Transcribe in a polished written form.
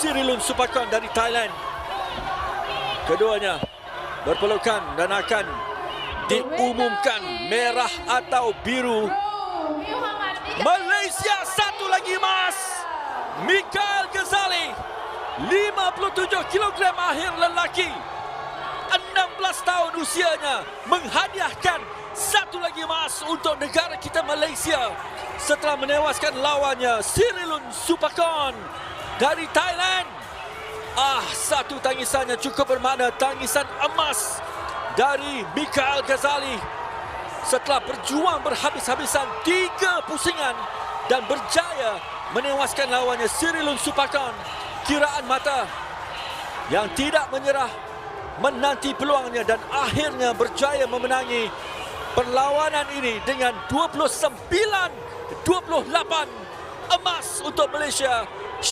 Sirilun Supakon dari Thailand. Keduanya berpelukan dan akan diumumkan merah atau biru. Malaysia satu lagi emas. Mikael Ghazali, 57 kg akhir lelaki, 16 tahun usianya, menghadiahkan satu lagi emas untuk negara kita Malaysia setelah menewaskan lawannya Sirilun Supakon dari Thailand. Satu tangisannya cukup bermakna, tangisan emas dari Mikael Ghazali setelah berjuang berhabis-habisan 3 pusingan dan berjaya menewaskan lawannya Sirilun Supakon. Kiraan mata yang tidak menyerah, menanti peluangnya dan akhirnya berjaya memenangi perlawanan ini dengan 29-28 emas untuk Malaysia.